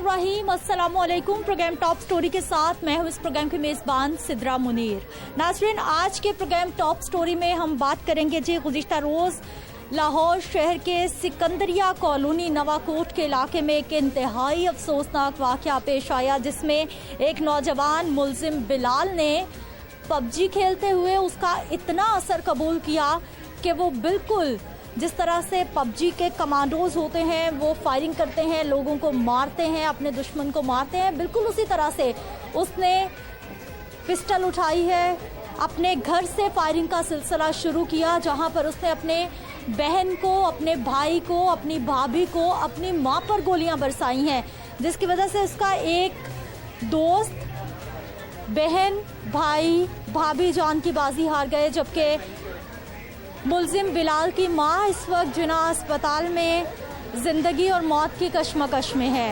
बिस्मिल्लाहिर्रहमानिर्रहीम। अस्सलामुअलैकुम। Programme top story के साथ मैं हूं इस प्रोग्राम की मेज़बान सिद्रा मुनीर। नाज़रीन, आज के प्रोग्राम टॉप स्टोरी में हम बात करेंगे जी गुज़िश्ता रोज़ लाहौर शहर के सिकंदरिया कॉलोनी नवाकोट के इलाके में एक इंतहाई अफसोसनाक वाक़या पेश आया, जिसमें एक नौजवान मुलजिम बिलाल ने पबजी खेलते हुए उसका इतना असर कबूल किया कि वो बिल्कुल जिस तरह से पबजी के कमांडोज होते हैं वो फायरिंग करते हैं, लोगों को मारते हैं, अपने दुश्मन को मारते हैं, बिल्कुल उसी तरह से उसने पिस्टल उठाई है, अपने घर से फायरिंग का सिलसिला शुरू किया, जहां पर उसने अपने बहन को, अपने भाई को, अपनी भाभी को, अपनी मां पर गोलियां बरसाई हैं, जिसकी वजह से उसका एक दोस्त, बहन, भाई, भाभी जान की बाजी हार गए। जबकि मुलजिम बिलाल की मां इस वक्त जिना अस्पताल में जिंदगी और मौत की कशमकश में है।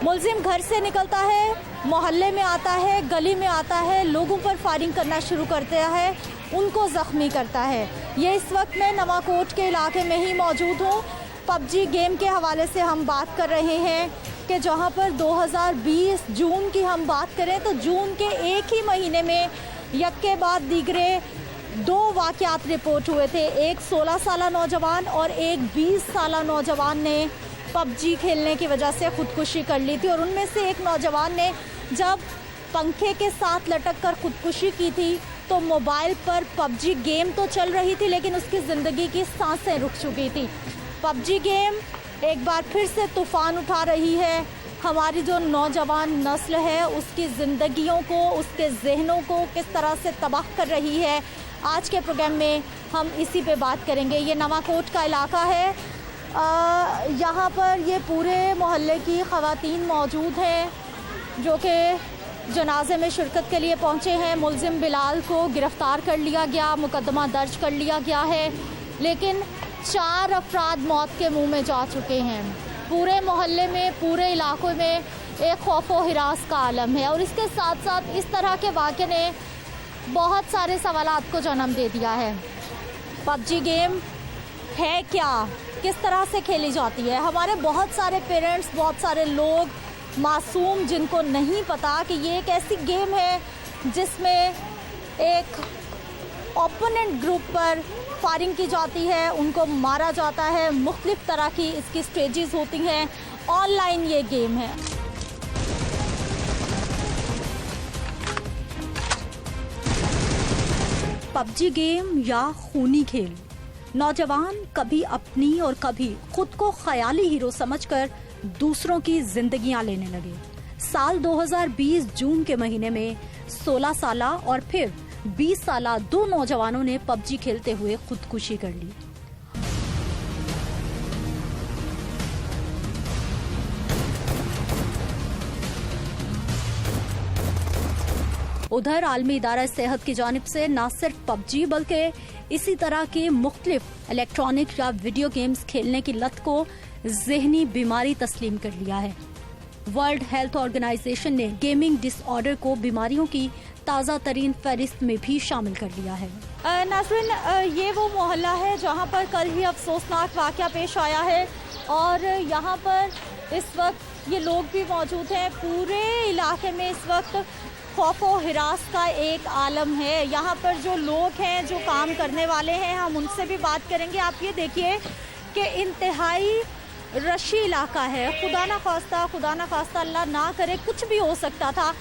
मुलजिम घर से निकलता है, मोहल्ले में आता है, गली में आता है, लोगों पर फायरिंग करना शुरू करता है, उनको जख्मी करता है। ये इस वक्त मैं नवाकोट के इलाके में ही मौजूद हूँ। पबजी गेम के हवाले से हम बात कर रहे हैं कि जहाँ पर 2020 जून की हम बात करें तो जून के एक ही महीने में यक्के बाद दीगरे दो वाक़यात रिपोर्ट हुए थे। एक 16 साला नौजवान और एक 20 साला नौजवान ने पबजी खेलने की वजह से ख़ुदकुशी कर ली थी, और उनमें से एक नौजवान ने जब पंखे के साथ लटक कर ख़ुदकुशी की थी तो मोबाइल पर पबजी गेम तो चल रही थी, लेकिन उसकी ज़िंदगी की सांसें रुक चुकी थी। पबजी गेम एक बार फिर से तूफ़ान उठा रही है। हमारी जो नौजवान नस्ल है उसकी ज़िंदगियों को, उसके जहनों को किस तरह से तबाह कर रही है, आज के प्रोग्राम में हम इसी पे बात करेंगे। ये नवाकोट का इलाका है, यहाँ पर ये पूरे मोहल्ले की ख़वातीन मौजूद हैं जो कि जनाजे में शिरकत के लिए पहुँचे हैं। मुलजिम बिलाल को गिरफ़्तार कर लिया गया, मुकदमा दर्ज कर लिया गया है, लेकिन 4 अफराद मौत के मुँह में जा चुके हैं। पूरे मोहल्ले में, पूरे इलाकों में एक खौफ व हिरास का आलम है, और इसके साथ साथ इस तरह के वाक़े ने बहुत सारे सवालात को जन्म दे दिया है। पबजी गेम है क्या, किस तरह से खेली जाती है? हमारे बहुत सारे पेरेंट्स, बहुत सारे लोग मासूम जिनको नहीं पता कि ये एक ऐसी गेम है जिसमें एक ओपोनेंट ग्रुप पर फायरिंग की जाती है, उनको मारा जाता है, मुख्तलिफ तरह की इसकी स्टेजेस होती हैं। ऑनलाइन ये गेम है। पबजी गेम या खूनी खेल, नौजवान कभी अपनी और कभी खुद को ख्याली हीरो समझकर दूसरों की जिंदगियां लेने लगे। साल 2020 जून के महीने में 16 साला और फिर 20 साला दो नौजवानों ने पबजी खेलते हुए खुदकुशी कर ली। उधर आलमी इदारा सेहत की जानिब से न सिर्फ पबजी बल्कि इसी तरह के मुख्तलिफ इलेक्ट्रॉनिक या वीडियो गेम्स खेलने की लत को ज़हनी बीमारी तस्लीम कर लिया है। वर्ल्ड हेल्थ ऑर्गेनाइजेशन ने गेमिंग डिसऑर्डर को बीमारियों की ताज़ा तरीन फहरिस्त में भी शामिल कर लिया है। नाज़रीन, ये वो मोहल्ला है जहाँ पर कल ही अफसोसनाक वाक़या पेश आया है, और यहाँ पर इस वक्त ये लोग भी मौजूद हैं। पूरे इलाके में इस वक्त खौफ व हिरास का एक आलम है। यहाँ पर जो लोग हैं, जो काम करने वाले हैं, हम उनसे भी बात करेंगे। आप ये देखिए कि इंतहाई रशी इलाका है। खुदा ना खास्ता अल्लाह ना करे कुछ भी हो सकता था।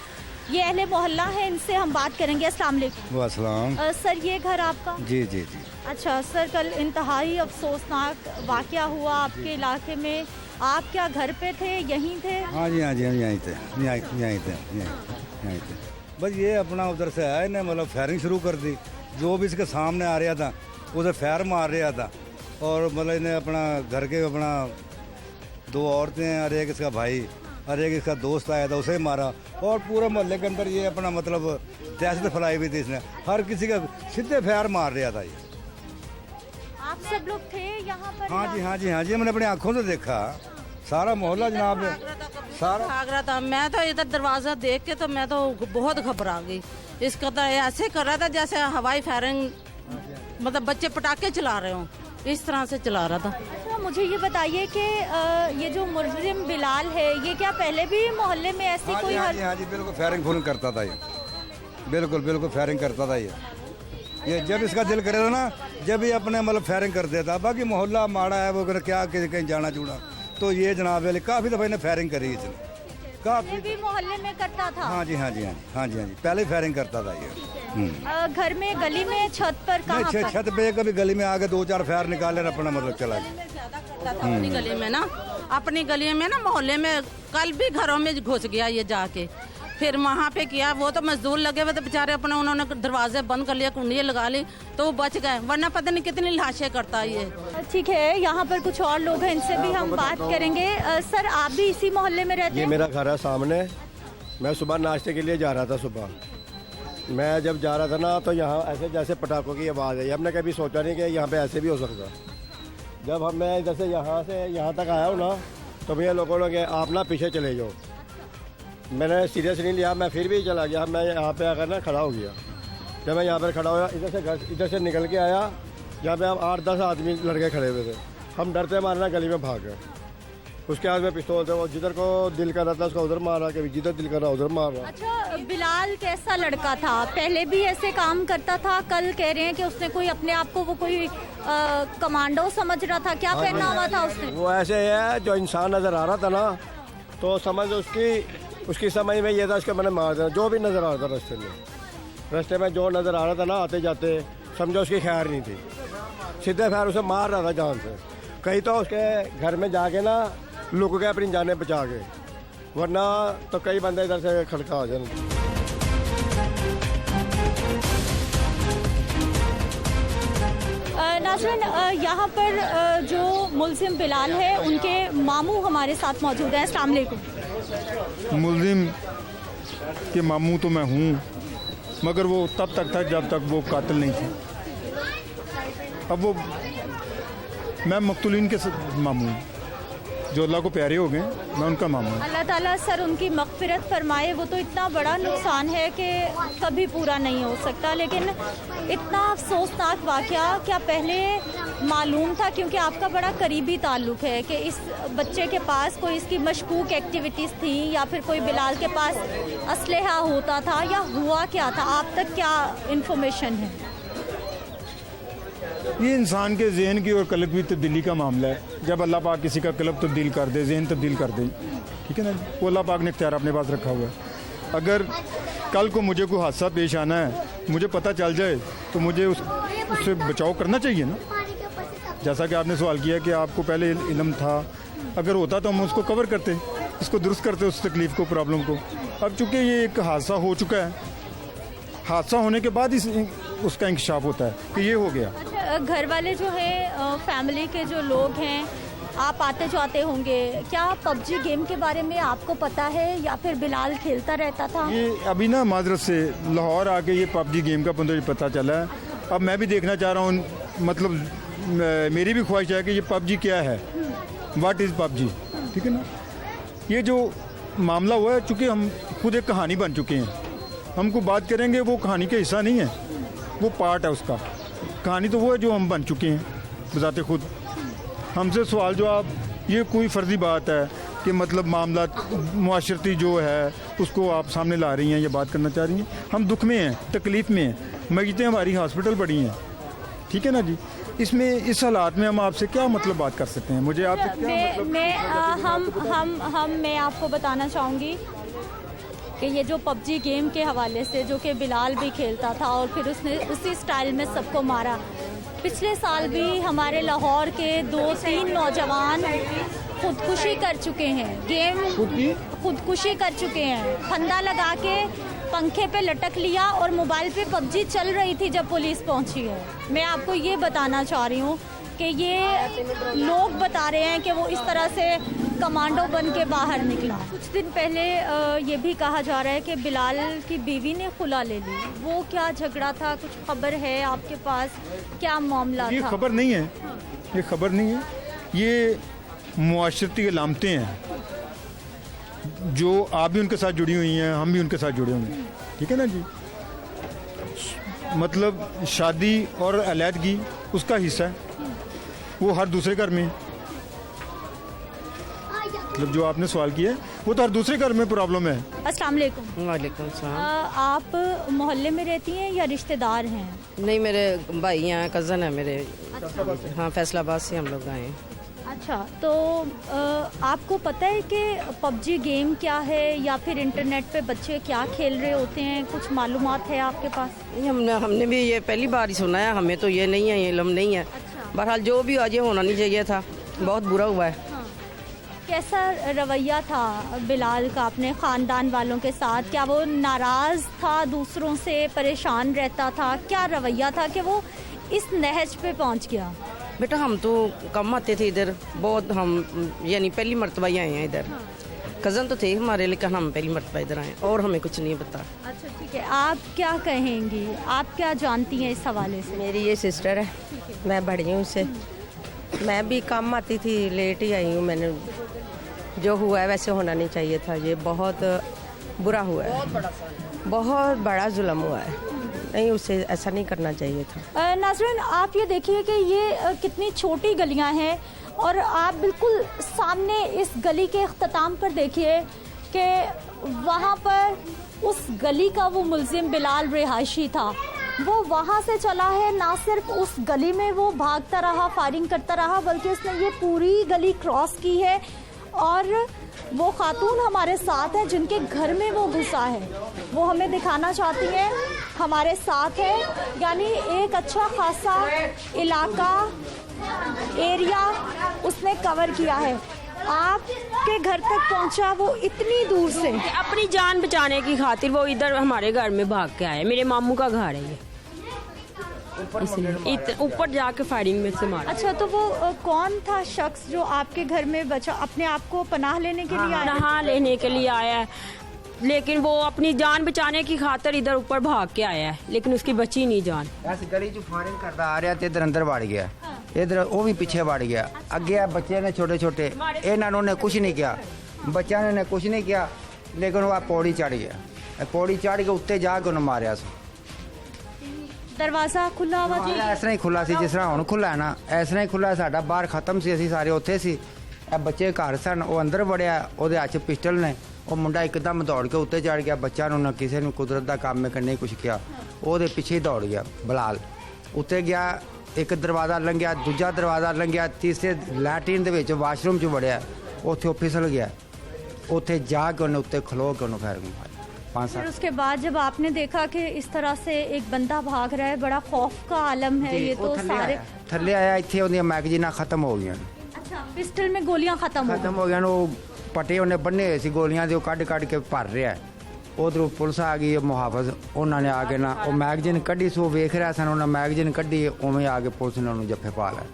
ये अहले मोहल्ला है, इनसे हम बात करेंगे। अस्सलाम वालेकुम। वालेकुम। सर, ये घर आपका? जी जी जी। अच्छा सर, कल इंतहाई अफसोसनाक वाक़या हुआ आपके इलाके में। आप क्या घर पे थे, यहीं थे? हाँ जी, हम यहीं थे। बस ये अपना उधर से आया, इन्हें मतलब फायरिंग शुरू कर दी। जो भी इसके सामने आ रहा था उसे फायर मार रहा था, और मतलब इन्हें अपना घर के अपना 2 औरतें हैं और एक इसका भाई और एक इसका दोस्त आया था, उसे मारा, और पूरे मोहल्ले के अंदर ये अपना मतलब दहशत फैलाई हुई थी। इसने हर किसी का सीधे फायर मार रहा था। ये आप सब लोग थे यहाँ पर? हाँ जी, मैंने अपनी आंखों से देखा। सारा मोहल्ला जनाब सारा भाग रहा था। मैं तो इधर दरवाजा देख के तो मैं तो बहुत घबरा गई। इसका तो ऐसे कर रहा था जैसे हवाई फायरिंग, मतलब बच्चे पटाखे चला रहे हो। इस तरह से चला रहा था। अच्छा, मुझे ये बताइए कि ये जो मुलजिम बिलाल है, ये क्या पहले भी मोहल्ले में ऐसी कोई हाँ जी बिल्कुल फायरिंग फुरिंग करता था ये, बिल्कुल फायरिंग करता था ये जब इसका दिल करे था ना, जब ये अपने मतलब फायरिंग कर देता। बाकी मोहल्ला माड़ा है, वो क्या कहीं जाना चूना, तो ये जनाब वाले काफ़ी दफ़ा इन्हें फायरिंग करी इसने, काफ़ी। भी मोहल्ले में करता था? हाँ जी पहले फायरिंग करता था ये। घर में, गली में, छत पर, कहाँ पर? छत पे, कभी गली में आके 2-4 फायर निकाले अपना मतलब चला गया। अपनी गली में ना, अपनी गली में ना, मोहल्ले में कल भी घरों में घुस गया ये जाके, फिर वहाँ पे किया। वो तो मजदूर लगे हुए थे बेचारे, अपने उन्होंने दरवाजे बंद कर लिया, कुंडियाँ लगा ली, तो वो बच गए, वरना पता नहीं कितनी लाशें करता ये। ठीक है, यहाँ पर कुछ और लोग हैं, इनसे भी हम बात करेंगे। सर, आप भी इसी मोहल्ले में रहते हैं? ये मेरा घर है सामने। मैं सुबह नाश्ते के लिए जा रहा था। सुबह मैं जब जा रहा था ना, तो यहाँ ऐसे जैसे पटाखों की आवाज़ आई। हमने कभी सोचा नहीं कि यहाँ पे ऐसे भी हो सकता। जब मैं इधर से यहाँ तक आया हूँ ना, तो भैया लोगों ने कहा आप ना पीछे चले जाओ। मैंने सीरियस नहीं लिया, मैं फिर भी चला गया। मैं यहाँ पे आकर ना खड़ा हो गया। जब मैं यहाँ पर खड़ा हुआ, इधर से निकल के आया, जहाँ पे हम 8-10 आदमी लड़के खड़े हुए थे। हम डरते मारना गली में भाग गए। उसके हाथ में पिस्तौल थे, वो जिधर को दिल कर रहा था उसका उधर मारा, कभी जिधर दिल कर रहा उधर मार रहा। अच्छा, बिलाल कैसा लड़का था? पहले भी ऐसे काम करता था? कल कह रहे हैं कि उसने कोई अपने आप को वो कोई कमांडो समझ रहा था, क्या पहना हुआ था उसने? वो ऐसे है, जो इंसान नजर आ रहा था ना, तो समझ उसकी समझ में ये था इसके मैंने मार देना। जो भी नजर आ रहा था रास्ते में जो नजर आ रहा था ना, आते जाते, समझो उसकी खैर नहीं थी, सीधे खैर उसे मार रहा था जान से। कहीं तो उसके घर में जाके ना लुक गए अपनी जाने बचा के, वरना तो कई बंदे इधर से खड़का हो जाए। नाज़रीन, यहाँ पर जो मुलजिम बिलाल है, उनके मामू हमारे साथ मौजूद हैं। अस्सलाम वालेकुम। मुलजिम के मामू तो मैं हूँ, मगर वो तब तक था जब तक वो कातिल नहीं थे। अब वो मैं मकतूलीन के मामू हूँ, जो अल्लाह को प्यारे हो गए, मैं उनका मामू हूँ। अल्लाह ताला सर उनकी मग़फ़िरत फरमाए। वो तो इतना बड़ा नुकसान है कि कभी पूरा नहीं हो सकता, लेकिन इतना अफसोसनाक वाक़या क्या पहले मालूम था? क्योंकि आपका बड़ा करीबी ताल्लुक़ है कि इस बच्चे के पास कोई इसकी मशकूक एक्टिविटीज़ थी, या फिर कोई बिलाल के पास असलहा होता था, या हुआ क्या था? आप तक क्या इन्फॉर्मेशन है? ये इंसान के जहन की और कल्ब की तब्दीली का मामला है। जब अल्लाह पाक किसी का कल्ब तब्दील कर दे, जहन तब्दील कर दे, ठीक है ना, वो अल्लाह पाक ने इख्तियार अपने पास रखा हुआ है। अगर कल को मुझे कोई हादसा पेश आना है, मुझे पता चल जाए, तो मुझे उससे बचाव करना चाहिए ना। जैसा कि आपने सवाल किया कि आपको पहले इल्म था, अगर होता तो हम उसको कवर करते, इसको दुरुस्त करते, उस तकलीफ़ को, प्रॉब्लम को। अब चूँकि ये एक हादसा हो चुका है, हादसा होने के बाद उसका इंकशाफ होता है कि ये हो गया। घर वाले जो है, फैमिली के जो लोग हैं, आप आते जाते होंगे, क्या पबजी गेम के बारे में आपको पता है, या फिर बिलाल खेलता रहता था? ये अभी ना माजरत से लाहौर आके ये पबजी गेम का मुझे पता चला है। अब मैं भी देखना चाह रहा हूँ, मतलब मेरी भी ख्वाहिश है कि ये पबजी क्या है, व्हाट इज़ पबजी, ठीक है ना। ये जो मामला हुआ है, चूँकि हम खुद एक कहानी बन चुके हैं, हमको बात करेंगे, वो कहानी का हिस्सा नहीं है, वो पार्ट है उसका। कहानी तो वो है जो हम बन चुके हैं बजाते खुद। हमसे सवाल जवाब, ये कोई फर्जी बात है कि मतलब मामला मुआशरती जो है उसको आप सामने ला रही हैं या बात करना चाह रही हैं। हम दुख में हैं, तकलीफ़ में हैं, मरीज़ें हमारी हॉस्पिटल पड़ी हैं, ठीक है ना जी। इसमें इस हालात में हम आपसे क्या मतलब बात कर सकते हैं? मुझे आपसे क्या मतलब? मैं आपको बताना चाहूँगी कि ये जो पबजी गेम के हवाले से, जो कि बिलाल भी खेलता था और फिर उसने उसी स्टाइल में सबको मारा। पिछले साल भी हमारे लाहौर के 2-3 नौजवान खुदकुशी कर चुके हैं, खुदकुशी कर चुके हैं। फंदा लगा के पंखे पे लटक लिया और मोबाइल पे पबजी चल रही थी जब पुलिस पहुंची है। मैं आपको ये बताना चाह रही हूँ कि ये लोग बता रहे हैं कि वो इस तरह से कमांडो बन के बाहर निकला। कुछ दिन पहले ये भी कहा जा रहा है कि बिलाल की बीवी ने खुला ले ली। वो क्या झगड़ा था, कुछ खबर है आपके पास, क्या मामला था? ये खबर नहीं है, ये खबर नहीं है, ये मुआशरती अलामतें हैं जो आप भी उनके साथ जुड़ी हुई हैं, हम भी उनके साथ जुड़े हुए हैं, ठीक है ना जी। मतलब शादी और अलहदगी उसका हिस्सा है। वो हर दूसरे घर में है। मतलब जो आपने सवाल किया है वो तो हर दूसरे घर में प्रॉब्लम है। अस्सलाम वालेकुम। वालेकुम सलाम। आप मोहल्ले में रहती हैं या रिश्तेदार हैं? नहीं, मेरे भाई हैं, कज़न है मेरे। हाँ, फैसलाबाद से हम लोग आए हैं। अच्छा, तो आपको पता है कि पबजी गेम क्या है या फिर इंटरनेट पे बच्चे क्या खेल रहे होते हैं? कुछ मालूमात है आपके पास? नहीं, हमने भी ये पहली बार ही सुना है, हमें तो ये नहीं है, ये इल्म नहीं है। बहरहाल जो भी आज ये होना नहीं चाहिए था, बहुत बुरा हुआ है। कैसा रवैया था बिलाल का अपने ख़ानदान वालों के साथ? क्या वो नाराज़ था, दूसरों से परेशान रहता था? क्या रवैया था कि वो इस नहज पे पहुंच गया? बेटा हम तो कम आते थे इधर, बहुत हम यानी पहली मरतबा ही आए हैं इधर। कज़न तो थे हमारे, लेकिन हम पहली मरतबा इधर आए और हमें कुछ नहीं पता। अच्छा ठीक है, आप क्या कहेंगी, आप क्या जानती हैं इस हवाले से? मेरी ये सिस्टर है, मैं बड़ी हूँ उससे। मैं भी कम आती थी, लेट ही आई हूँ। मैंने जो हुआ है वैसे होना नहीं चाहिए था, ये बहुत बुरा हुआ है, बहुत बड़ा जुल्म हुआ है। नहीं, उसे ऐसा नहीं करना चाहिए था। नाज़रीन, आप ये देखिए कि ये कितनी छोटी गलियां हैं और आप बिल्कुल सामने इस गली के अख्ताम पर देखिए कि वहाँ पर उस गली का वो मुल्जिम बिलाल रिहायशी था, वो वहाँ से चला है। ना सिर्फ उस गली में वो भागता रहा, फायरिंग करता रहा, बल्कि उसने ये पूरी गली क्रॉस की है। और वो खातून हमारे साथ है जिनके घर में वो घुसा है, वो हमें दिखाना चाहती हैं, हमारे साथ है। यानी एक अच्छा खासा इलाका, एरिया उसने कवर किया है। आपके घर तक पहुंचा वो इतनी दूर से। अपनी जान बचाने की खातिर वो इधर हमारे घर में भाग के आए। मेरे मामू का घर है ये, इसलिए ऊपर जाके फायरिंग में से मारा। अच्छा, तो वो कौन था शख्स जो आपके घर में बचा, अपने आप को पनाह लेने के लिए आया? पनाह लेने के लिए आया है, लेकिन वो अपनी जान बचाने की खातिर इधर ऊपर भाग के आया है, लेकिन उसकी बची नहीं जान। ऐसी गली जो फायरिंग करता आ रहा इधर अंदर वड़ गया, इधर वो भी पीछे वड़ गया। अगे बच्चे ने छोटे छोटे, इन्होंने कुछ नहीं किया, बच्चा ने कुछ नहीं किया, लेकिन वह पौड़ी चढ़ गया। पौड़ी चढ़ के उत्ते जाके उन्हें मारिया। दरवाजा खुला हुआ जी? इस तरह ही खुला सी जिस तरह हुण खुला है ना, इस तरह ही खुला। साडा बाहर खत्म सी, असीं सारे उत्थे सी। बच्चे घर सन, वो अंदर वड़िया, ਉਹਦੇ हथ पिस्टल ने। वो मुंडा एकदम दौड़ के उत्ते चढ़ गया। बच्चा ना किसी ने कुदरत का काम में करने कुछ किया, ਉਹਦੇ पिछे ही दौड़ गया। बिलाल उत्ते गया, एक दरवाज़ा लंघिया, दूजा दरवाज़ा लंघिया, तीसरे लैट्रीन ਦੇ ਵਿੱਚ वाशरूम 'ਚ ਵੜਿਆ, ਉੱਥੇ ਉਹ फिसल गया। ਉੱਥੇ जा के उन्हें उत्ते खलो के उन्हें फायरिंग मारी। फिर उसके बाद जब आपने देखा कि इस तरह से एक बंदा भाग रहा है, बड़ा खौफ का आलम है ये तो सारे। थल्ले आया, इतने उन्हें मैगजीना खत्म हो गई। अच्छा, पिस्टल में गोलियां खत्म हो गई। वो पटे उन्हें बन्ने हुए सी गोलियां दे, कढ़ कढ़ के भर रहा है। उधरों पुलिस आ गई, मुहाफिज उन्होंने आके ना वो मैगजीन कढ़ी सो वेख रहा सन, उन्हें मैगजीन कढ़ी, उवें आके पुलिस ने उन्होंने जफ्फे पा लिया।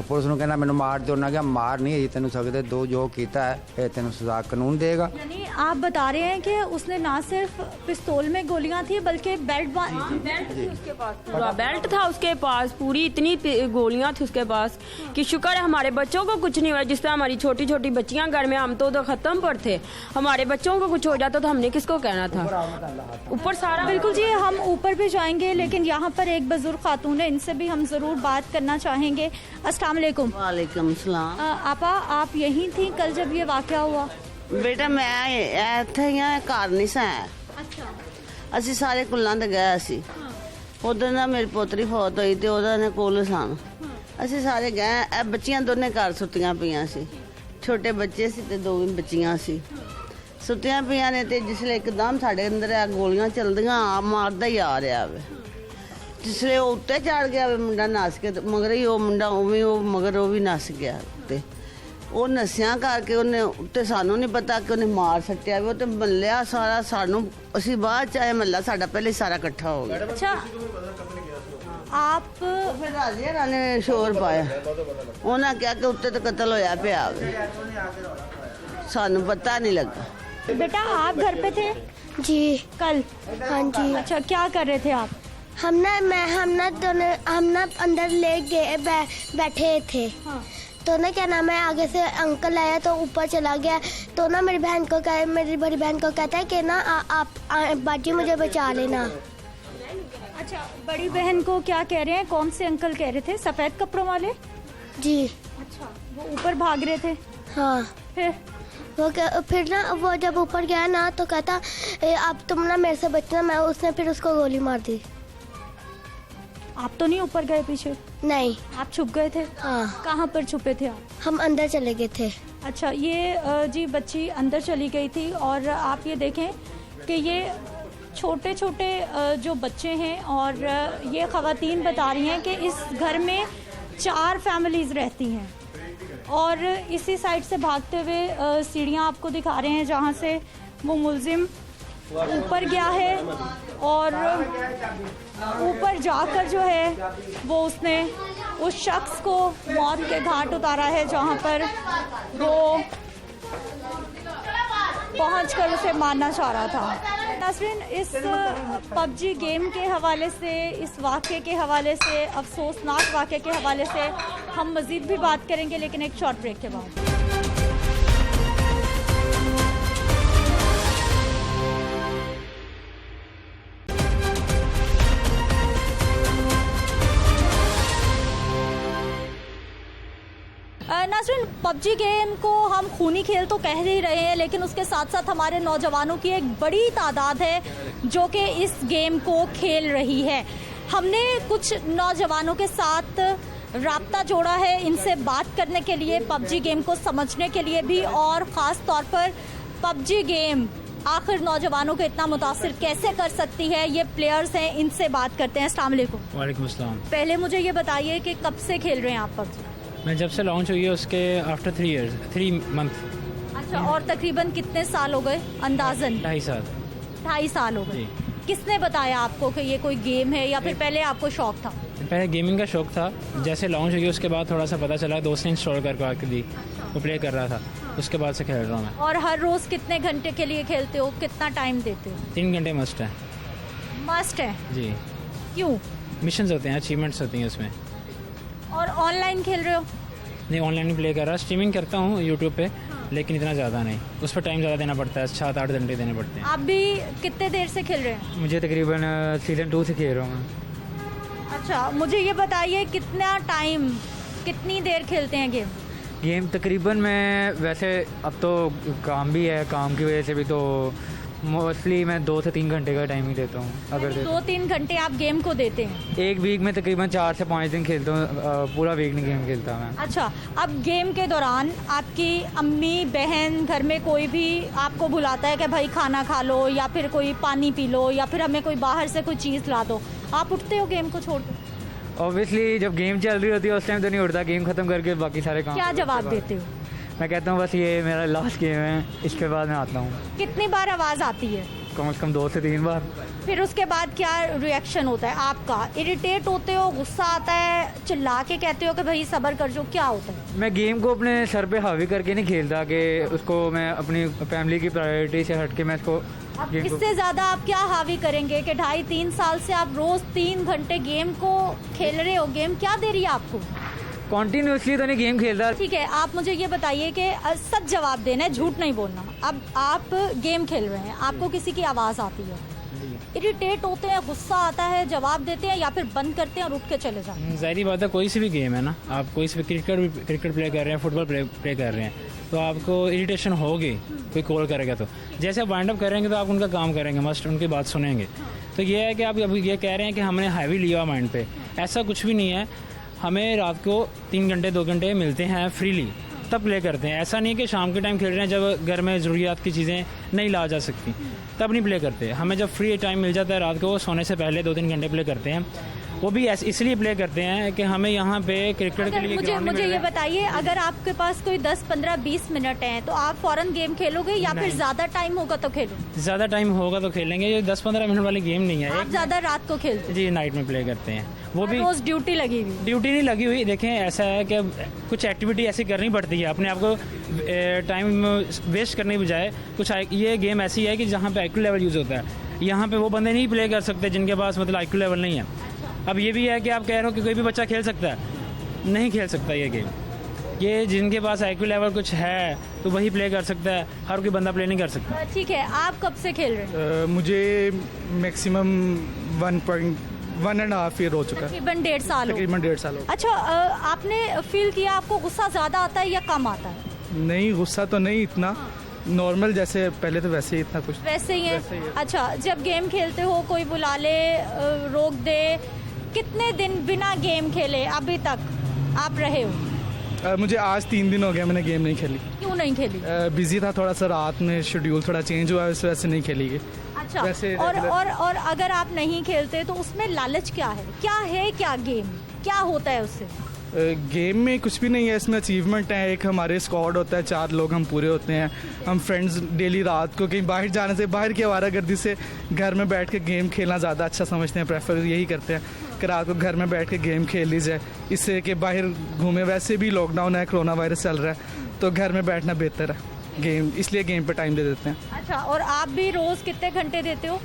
पुलिस ने कहना मैंने मार दो, उन्हें कहा मार नहीं तेन सकते, दो जो किया है ये तेन सजा कानून देगा। यानी आप बता रहे हैं कि उसने ना सिर्फ पिस्तौल में गोलियां थी बल्कि बेल्ट थी उसके पास, पूरा बेल्ट था उसके पास, पूरी इतनी गोलियां थी उसके पास कि शुक्र है हमारे बच्चों को कुछ नहीं हुआ। जिस तरह हमारी छोटी छोटी बच्चियां घर में, हम तो उधर खत्म पर थे, हमारे बच्चों को कुछ हो जाता तो हमने किसको कहना था। ऊपर सारा बिल्कुल जी, हम ऊपर भी जाएंगे, लेकिन यहाँ पर एक बुजुर्ग खातून है, इनसे भी हम जरूर बात करना चाहेंगे। अस्सलाम वालेकुम। वालेकुम सलाम। आपा, आप यहीं थी कल जब ये वाकया हुआ? बेटा मैं ਇੱਥੇ ਹੀ ਆ, ਘਰ ਨਹੀਂ ਸਾਂ। अच्छा, ਅਸੀਂ ਸਾਰੇ ਕੁੱਲਾਂ ਤੇ ਗਏ ਸੀ। ਉਦੋਂ ਨਾ ਮੇਰੀ ਪੋਤਰੀ ਫੌਤ ਹੋਈ ਤੇ ਉਹਦਾ ਨੇ ਕੋਲ ਸਨ। ਅਸੀਂ ਸਾਰੇ ਗਏ, ਇਹ ਬੱਚੀਆਂ ਦੋਨੇ ਘਰ ਸੁੱਤੀਆਂ ਪਈਆਂ ਸੀ, ਛੋਟੇ ਬੱਚੇ ਸੀ ਤੇ ਦੋ ਵੀ ਬੱਚੀਆਂ ਸੀ ਸੁੱਤੀਆਂ ਪਈਆਂ ਨੇ। ਤੇ ਜਿਸਲੇ ਇੱਕਦਮ ਸਾਡੇ ਅੰਦਰ ਆ ਗੋਲੀਆਂ ਚੱਲਦੀਆਂ, ਆ ਮਾਰਦਾ ਹੀ ਆ ਰਿਹਾ ਵੇ। ਜਿਸਲੇ ਉਹ ਉੱਤੇ ਚੜ ਗਿਆ ਵੇ ਮੁੰਡਾ ਨੱਸ ਕੇ, ਮਗਰ ਹੀ ਉਹ ਮੁੰਡਾ ਉਵੇਂ ਉਹ ਮਗਰ ਉਹ ਵੀ ਨੱਸ ਗਿਆ ਉੱਤੇ। ਉਹ ਨਸਿਆਂ ਕਰਕੇ ਉਹਨੇ ਉੱਤੇ, ਸਾਨੂੰ ਨਹੀਂ ਪਤਾ ਕਿ ਉਹਨੇ ਮਾਰ ਸੱਟਿਆ ਵੇ। ਉਹ ਤੇ ਮੱਲਿਆ ਸਾਰਾ, ਸਾਨੂੰ ਅਸੀਂ ਬਾਅਦ ਚ ਆਏ, ਮੱਲਾ ਸਾਡਾ ਪਹਿਲੇ ਸਾਰਾ ਇਕੱਠਾ ਹੋ ਗਿਆ। अच्छा, आप ਫਿਰ ਰਾਜੀਆਂ ਨੇ ਸ਼ੋਰ ਪਾਇਆ, ਉਹਨਾਂ ਕਿਹਾ ਕਿ ਉੱਤੇ ਤੇ ਕਤਲ ਹੋਇਆ ਪਿਆ ਵੇ, ਸਾਨੂੰ पता नहीं लगा। बेटा आप घर पे थे जी कल? हाँ जी। अच्छा, क्या कर रहे थे आप? हम ना अंदर ले गए बैठे थे। हाँ। तो ना क्या नाम है, आगे से अंकल आया तो ऊपर चला गया। तो ना मेरी बड़ी बहन को कहता है कि ना आप बाजी मुझे बचा लेना। अच्छा, बड़ी बहन को क्या कह रहे हैं? कौन से अंकल कह रहे थे? सफेद कपड़ों वाले? जी। अच्छा, वो ऊपर भाग रहे थे? हाँ। फिर ना वो जब ऊपर गया ना तो कहता अब तुम ना मेरे से बचना, मैं उसने फिर उसको गोली मार दी। आप तो नहीं ऊपर गए पीछे? नहीं। आप छुप गए थे? हाँ। कहाँ पर छुपे थे आप? हम अंदर चले गए थे। अच्छा, ये जी बच्ची अंदर चली गई थी और आप ये देखें कि ये छोटे छोटे जो बच्चे हैं और ये ख़वातीन बता रही हैं कि इस घर में 4 फैमिलीज़ रहती हैं और इसी साइड से भागते हुए सीढ़ियाँ आपको दिखा रहे हैं जहाँ से वो मुलजिम ऊपर गया है और ऊपर जाकर जो है वो उसने उस शख्स को मौत के घाट उतारा है जहाँ पर वो पहुंचकर उसे मारना चाह रहा था। नाज़रीन, इस पबजी गेम के हवाले से, इस वाक़े के हवाले से, अफसोसनाक वाक़े के हवाले से हम मज़ीद भी बात करेंगे, लेकिन एक शॉर्ट ब्रेक के बाद। नाज़रीन, पबजी गेम को हम खूनी खेल तो कह ही रहे हैं, लेकिन उसके साथ साथ हमारे नौजवानों की एक बड़ी तादाद है जो कि इस गेम को खेल रही है। हमने कुछ नौजवानों के साथ राब्ता जोड़ा है इनसे बात करने के लिए, पबजी गेम को समझने के लिए भी, और ख़ास तौर पर पबजी गेम आखिर नौजवानों को इतना मुतासिर कैसे कर सकती है। ये प्लेयर्स हैं, इनसे बात करते हैं। अस्सलाम वालेकुम। वालेकुम अस्सलाम। पहले मुझे ये बताइए कि कब से खेल रहे हैं आप पबजी? मैं जब से लॉन्च हुई है उसके आफ्टर 3 मंथ। अच्छा, और तकरीबन कितने साल हो गए अंदाजन? 2.5 साल। 2.5 साल हो गए। किसने बताया आपको कि ये कोई गेम है या फिर पहले आपको शौक था? पहले गेमिंग का शौक था, जैसे लॉन्च हुई उसके बाद थोड़ा सा पता चला, दोस्त ने इंस्टॉल करके दी, वो प्ले कर रहा था, उसके बाद से खेल रहा हूँ मैं। और हर रोज़ कितने घंटे के लिए खेलते हो, कितना टाइम देते हो? 3 घंटे मस्ट है। मस्ट है जी। क्यों? मिशंस होते हैं, अचीवमेंट्स होती हैं उसमें। और ऑनलाइन खेल रहे हो? नहीं, ऑनलाइन नहीं प्ले कर रहा, स्ट्रीमिंग करता हूँ यूट्यूब पे, लेकिन इतना ज़्यादा नहीं, उस पर टाइम ज़्यादा देना पड़ता है, 7-8 घंटे देने पड़ते हैं। आप भी कितने देर से खेल रहे हैं? मुझे तकरीबन सीज़न 2 से खेल रहा हूँ मैं। अच्छा, मुझे ये बताइए कितना टाइम, कितनी देर खेलते हैं गेम? तकरीबन मैं वैसे अब तो काम भी है, काम की वजह से भी तो मोस्टली मैं 2 से 3 घंटे का टाइम ही देता हूँ। अगर 2-3 घंटे आप गेम को देते हैं? एक वीक में तकरीबन 4 से 5 दिन खेलता हूँ, पूरा वीक नहीं गेम खेलता मैं। अच्छा, अब गेम के दौरान आपकी अम्मी बहन घर में कोई भी आपको बुलाता है कि भाई खाना खा लो या फिर कोई पानी पी लो या फिर हमें कोई बाहर से कोई चीज़ ला दो, आप उठते हो गेम को छोड़ कर? ऑब्वियसली जब गेम चल रही होती है उस टाइम तो नहीं उठता, गेम खत्म करके बाकी सारे काम। क्या जवाब देते हो? मैं कहता हूँ बस ये मेरा लास्ट गेम है, इसके बाद मैं आता हूँ। कितनी बार आवाज़ आती है? कम से कम 2 से 3 बार। फिर उसके बाद क्या रिएक्शन होता है आपका? इरिटेट होते हो, गुस्सा आता है, चिल्ला के कहते हो कि भाई सब्र कर जो, क्या होता है? मैं गेम को अपने सर पे हावी करके नहीं खेलता कि उसको मैं अपनी फैमिली की प्रायोरिटी से हट के मैं इसको इससे ज़्यादा आप क्या हावी करेंगे कि 2.5-3 साल से आप रोज़ 3 घंटे गेम को खेल रहे हो? गेम क्या दे रही है आपको? कॉन्टीन्यूसली तो नहीं गेम खेलता। ठीक है, आप मुझे ये बताइए कि सच जवाब देना है, झूठ नहीं बोलना। अब आप गेम खेल रहे हैं, आपको किसी की आवाज़ आती है, इरिटेट होते हैं, गुस्सा आता है, जवाब देते हैं या फिर बंद करते हैं और उठ के चले जाते हैं? ज़ाहिर बात है, कोई सी भी गेम है ना, आप कोई सी भी क्रिकेट प्ले कर रहे हैं, फुटबॉल प्ले कर रहे हैं, तो आपको इरिटेशन होगी, कोई कॉल करेगा तो। जैसे आप वाइंड अप करेंगे तो आप उनका काम करेंगे, मस्ट उनकी बात सुनेंगे। तो ये है कि आप अभी ये कह रहे हैं कि हमने हैवी लिया माइंड पे, ऐसा कुछ भी नहीं है। हमें रात को 3 घंटे 2 घंटे मिलते हैं फ्रीली, तब प्ले करते हैं। ऐसा नहीं कि शाम के टाइम खेल रहे हैं जब घर में ज़रूरियात की चीज़ें नहीं ला जा सकती, तब नहीं प्ले करते। हमें जब फ्री टाइम मिल जाता है रात को सोने से पहले 2-3 घंटे प्ले करते हैं, वो भी इसलिए प्ले करते हैं कि हमें यहाँ पे क्रिकेट के लिए मुझे ये बताइए, अगर आपके पास कोई 10, 15, 20 मिनट हैं तो आप फौरन गेम खेलोगे या फिर ज़्यादा टाइम होगा तो खेलोगे? ज़्यादा टाइम होगा तो खेलेंगे, ये 10-15 मिनट वाली गेम नहीं है। आप ज़्यादा रात को खेलते? जी, नाइट में प्ले करते हैं। वो भी रोज़ ड्यूटी लगी हुई? ड्यूटी नहीं लगी हुई। देखें, ऐसा है कि कुछ एक्टिविटी ऐसी करनी पड़ती है अपने आप को टाइम वेस्ट करने की बजाय। कुछ ये गेम ऐसी है कि जहाँ पे IQ लेवल यूज़ होता है, यहाँ पे वो बंदे नहीं प्ले कर सकते जिनके पास मतलब IQ लेवल नहीं है। अब ये भी है कि आप कह रहे हो कि कोई भी बच्चा खेल सकता है, नहीं खेल सकता ये गेम। ये जिनके पास IQ लेवल कुछ है तो वही प्ले कर सकता है, हर कोई बंदा प्ले नहीं कर सकता। ठीक है, आप कब से खेल रहे हैं? मुझे मैक्सिमम 1.5 ईयर हो चुका है, तकरीबन 1.5 साल हो। तकरीबन 1.5 साल हो। अच्छा, आपने फील किया आपको गुस्सा ज़्यादा आता है या कम आता है? नहीं, गुस्सा तो नहीं इतना, नॉर्मल जैसे पहले तो वैसे ही इतना कुछ वैसे ही है। अच्छा, जब गेम खेलते हो कोई बुला ले, रोक दे, कितने दिन बिना गेम खेले अभी तक आप रहे हो? मुझे आज 3 दिन हो गया मैंने गेम नहीं खेली। क्यों नहीं खेली? बिजी था थोड़ा सा, रात में शेड्यूल थोड़ा चेंज हुआ, इस वजह से नहीं खेली गई। अच्छा, वैसे और अगर आप नहीं खेलते तो उसमें लालच क्या है? क्या गेम क्या होता है उससे? गेम में कुछ भी नहीं है, इसमें अचीवमेंट है। एक हमारे स्क्वाड होता है, 4 लोग हम पूरे होते हैं। हम फ्रेंड्स डेली रात को कहीं बाहर जाने से, बाहर की आवारागर्दी से घर में बैठ के गेम खेलना ज़्यादा अच्छा समझते हैं, प्रेफर यही करते हैं कि रात को घर में बैठ के गेम खेल ली जाए, इससे कि बाहर घूमे। वैसे भी लॉकडाउन है, कोरोना वायरस चल रहा है, तो घर में बैठना बेहतर है। गेम, इसलिए गेम पे टाइम दे देते हैं। अच्छा, और आप भी रोज़ कितने घंटे देते हो?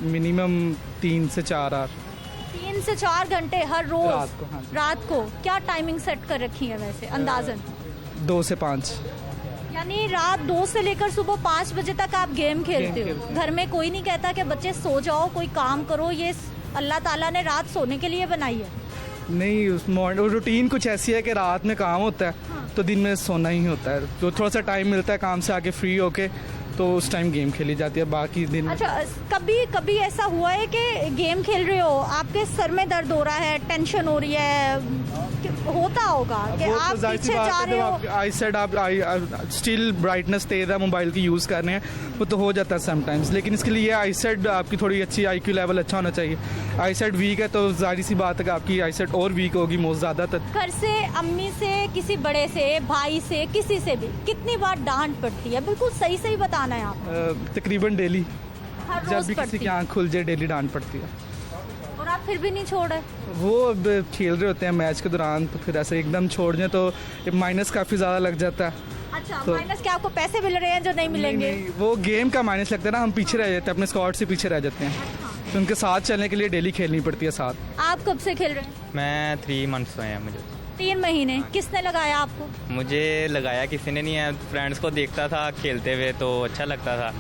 मिनिमम 3 से 4 आवर। 3 से 4 घंटे हर रोज? रात को, हाँ। रात को क्या टाइमिंग सेट कर रखी है वैसे अंदाजन? 2 से 5। यानी रात 2 से लेकर सुबह 5 बजे तक आप गेम खेलते हो? घर में कोई नहीं कहता कि बच्चे सो जाओ, कोई काम करो? ये अल्लाह ताला ने रात सोने के लिए बनाई है। नहीं, उस रूटीन कुछ ऐसी है कि रात में काम होता है, हाँ। तो दिन में सोना ही होता है। तो थोड़ा सा टाइम मिलता है काम से आके फ्री होके, तो उस टाइम गेम खेली जाती है, बाकी दिन। अच्छा, कभी ऐसा हुआ है कि गेम खेल रहे हो, आपके सर में दर्द हो रहा है, टेंशन हो रही है, होता होगा कि आप पीछे जा रहे हो? आई सेड आप स्टिल ब्राइटनेस तेज है, मोबाइल की यूज़ कर रहे हैं, वो तो हो जाता है समटाइम्स। लेकिन इसके लिए आई सेड आपकी थोड़ी अच्छी IQ लेवल अच्छा होना चाहिए। आई सेड वीक है तो जाहिर सी बात है कि आपकी आई सेड और वीक होगी मोस्ट ज़्यादा तक। घर से, अम्मी से, किसी बड़े से, भाई से, किसी से भी कितनी बार डांट पड़ती है? बिल्कुल सही बताना है आप। तकरीबन डेली, हर जब रोज भी किसी की आँख खुल जाए डेली डांट पड़ती है। और आप फिर भी नहीं छोड़ रहे? वो अब खेल रहे होते हैं मैच के दौरान, तो फिर ऐसे एकदम छोड़ दें तो माइनस काफ़ी ज़्यादा लग जाता है। अच्छा, तो माइनस क्या आपको पैसे मिल रहे हैं जो नहीं मिलेंगे? नहीं, वो गेम का माइनस लगता है ना, हम पीछे रह जाते हैं, अपने स्क्वाड से पीछे रह जाते हैं, तो उनके साथ चलने के लिए डेली खेलनी पड़ती है साथ। आप कब से खेल रहे हैं? मैं 3 मंथ्स हुए हैं मुझे। 3 महीने। किसने लगाया आपको? मुझे लगाया किसी ने नहीं है, फ्रेंड्स को देखता था खेलते हुए तो अच्छा लगता था।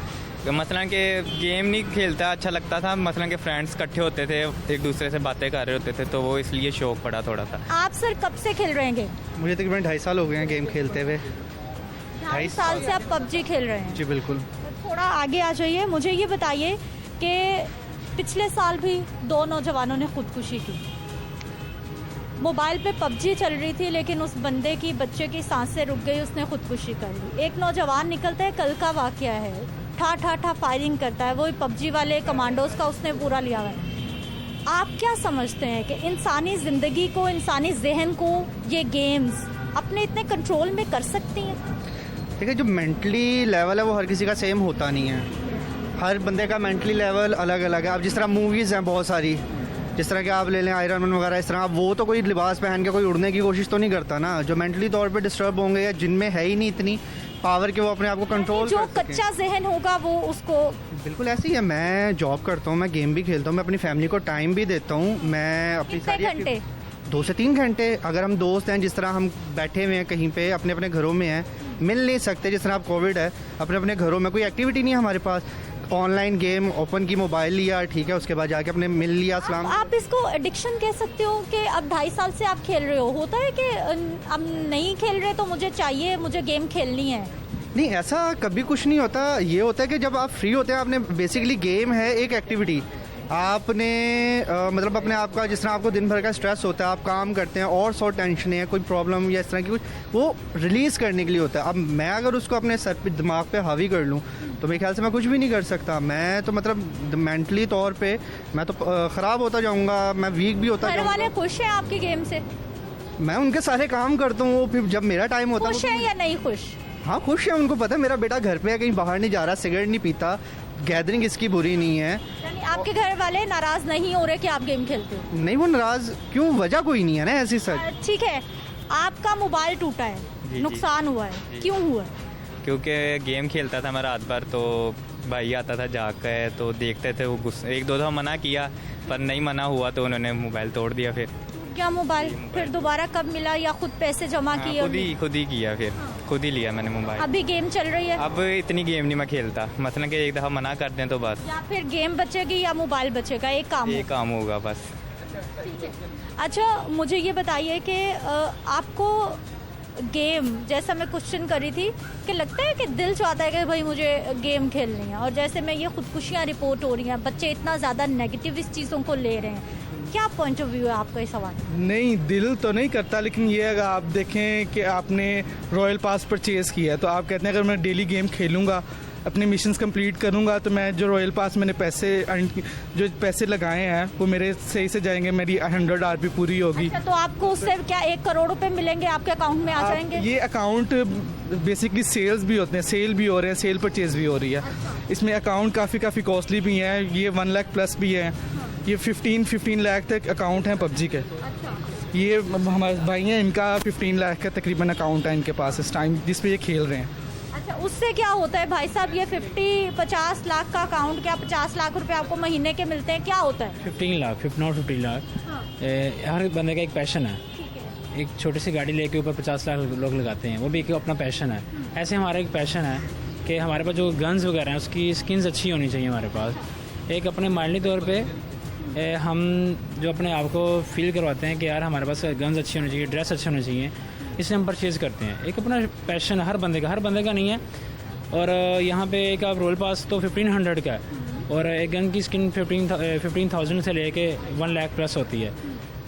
मसलन कि गेम नहीं खेलता अच्छा लगता था, मसलन कि फ्रेंड्स इकट्ठे होते थे, एक दूसरे से बातें कर रहे होते थे, तो वो इसलिए शौक पड़ा थोड़ा सा। आप सर कब से खेल रहे हैं? मुझे तकरीबन 2.5 साल हो गए हैं गेम खेलते हुए। 2.5 साल से आप PUBG खेल रहे हैं? जी बिल्कुल। थोड़ा आगे आ जाइए, मुझे ये बताइए कि पिछले साल भी 2 नौजवानों ने खुदकुशी की। मोबाइल पे PUBG चल रही थी, लेकिन उस बंदे की, बच्चे की सांसें रुक गई, उसने खुदकुशी कर ली। एक नौजवान निकलता है, कल का वाकया है, ठा फायरिंग करता है, वो PUBG वाले कमांडोज का उसने पूरा लिया हुआ है। आप क्या समझते हैं कि इंसानी ज़िंदगी को, इंसानी जहन को ये गेम्स अपने इतने कंट्रोल में कर सकती हैं? देखिए, जो मेंटली लेवल है वो हर किसी का सेम होता नहीं है, हर बंदे का मेंटली लेवल अलग अलग है। अब जिस तरह मूवीज़ हैं बहुत सारी, जिस तरह के आप ले लें आयरन मैन वगैरह, इस तरह वो तो कोई लिबास पहन के कोई उड़ने की कोशिश तो नहीं करता ना। जो मेंटली तौर पे डिस्टर्ब होंगे या जिनमें है ही नहीं इतनी पावर कि वो अपने आप को कंट्रोल, जो कच्चा जहन होगा वो उसको। बिल्कुल ऐसे ही है। मैं जॉब करता हूँ, मैं गेम भी खेलता हूँ, मैं अपनी फैमिली को टाइम भी देता हूँ। मैं अपनी सारी घंटे 2 से 3 घंटे, अगर हम दोस्त हैं, जिस तरह हम बैठे हुए हैं कहीं पे अपने अपने घरों में हैं, मिल नहीं सकते, जिस तरह आप कोविड है, अपने अपने घरों में कोई एक्टिविटी नहीं है हमारे पास, ऑनलाइन गेम ओपन की, मोबाइल लिया, ठीक है, उसके बाद जाके अपने मिल लिया, सलाम। आप इसको एडिक्शन कह सकते हो कि अब 2.5 साल से आप खेल रहे हो, होता है कि अब नहीं खेल रहे तो मुझे चाहिए, मुझे गेम खेलनी है? नहीं, ऐसा कभी कुछ नहीं होता। ये होता है कि जब आप फ्री होते हैं, आपने बेसिकली गेम है एक एक्टिविटी, आपने मतलब अपने आप का, जिस तरह आपको दिन भर का स्ट्रेस होता है, आप काम करते हैं और 100 टेंशन है, कोई प्रॉब्लम या इस तरह की कुछ, वो रिलीज़ करने के लिए होता है। अब मैं अगर उसको अपने सर पे, दिमाग पे हावी कर लूँ, तो मेरे ख्याल से मैं कुछ भी नहीं कर सकता। मैं तो मतलब मेंटली तौर पे मैं तो ख़राब होता जाऊँगा, मैं वीक भी होता जाऊँगा। घर वाले खुश हैं आपके गेम से? मैं उनके सारे काम करता हूँ, फिर जब मेरा टाइम होता है। खुश है या नहीं खुश? हाँ खुश है, उनको पता है मेरा बेटा घर पे है, कहीं बाहर नहीं जा रहा, सिगरेट नहीं पीता, गैदरिंग इसकी बुरी नहीं है। यानी आपके घर वाले नाराज नहीं हो रहे कि आप गेम खेलते हो? नहीं, वो नाराज क्यों, वजह कोई नहीं है ना ऐसी सर। ठीक है, आपका मोबाइल टूटा है, जी, नुकसान हुआ है, क्यों हुआ है? क्योंकि गेम खेलता था मैं रात भर, तो भाई आता था जाग के, तो देखते थे, वो गुस्से, 1-2 दफ़ा मना किया पर नहीं मना हुआ, तो उन्होंने मोबाइल तोड़ दिया। फिर क्या मोबाइल फिर दोबारा कब मिला या खुद पैसे जमा किए? खुद ही किया फिर। खुद ही लिया मैंने मोबाइल। अभी गेम चल रही है? अब इतनी गेम नहीं मैं खेलता, मतलब कि एक दफ़ा मना कर दें तो बस। या फिर गेम बचेगी या मोबाइल बचेगा, एक काम होगा बस। अच्छा मुझे ये बताइए कि आपको गेम, जैसा मैं क्वेश्चन करी थी कि लगता है कि दिल चाहता है कि भाई मुझे गेम खेलनी है, और जैसे में ये खुदकुशियाँ रिपोर्ट हो रही हैं, बच्चे इतना ज़्यादा नेगेटिव इस चीज़ों को ले रहे हैं, क्या पॉइंट ऑफ व्यू है आपका इस सवाल? नहीं, दिल तो नहीं करता, लेकिन ये अगर आप देखें कि आपने रॉयल पास परचेज़ किया है तो आप कहते हैं अगर मैं डेली गेम खेलूँगा, अपने मिशंस कंप्लीट करूँगा, तो मैं जो रॉयल पास मैंने जो पैसे लगाए हैं वो मेरे सही से जाएंगे, मेरी 100 RP पूरी होगी। अच्छा, तो आपको उससे क्या 1 करोड़ रुपए मिलेंगे, आपके अकाउंट में आ जाएंगे? ये अकाउंट बेसिकली सेल्स भी होते हैं, सेल भी हो रहे हैं, सेल परचेज भी हो रही है। इसमें अकाउंट काफ़ी कॉस्टली भी हैं, ये 1 लाख प्लस भी है, ये 15 लाख तक अकाउंट हैं पबजी के। ये हमारे भाई हैं, इनका 15 लाख का तकरीबन अकाउंट है इनके पास इस टाइम, जिस पे ये खेल रहे हैं। अच्छा, उससे क्या होता है भाई साहब, ये 50-50 लाख का अकाउंट, क्या 50 लाख रुपए आपको महीने के मिलते हैं, क्या होता है? 15 लाख, 15 लाख। हर बंदे का एक पैशन है, एक छोटी सी गाड़ी लेके ऊपर 50 लाख लोग लगाते हैं, वो भी एक अपना पैशन है। ऐसे हमारा एक पैशन है कि हमारे पास जो गन्स वगैरह हैं उसकी स्किन्स अच्छी होनी चाहिए हमारे पास। एक अपने माइंडली तौर पे हम जो अपने आप को फील करवाते हैं कि यार हमारे पास गन्स अच्छी होनी चाहिए, ड्रेस अच्छी होनी चाहिए, इसलिए हम परचेज़ करते हैं। एक अपना पैशन हर बंदे का नहीं है। और यहाँ पे एक आप रोल पास तो 1500 का है, और एक गन की स्किन 15,000 से लेके 1 लाख प्लस होती है।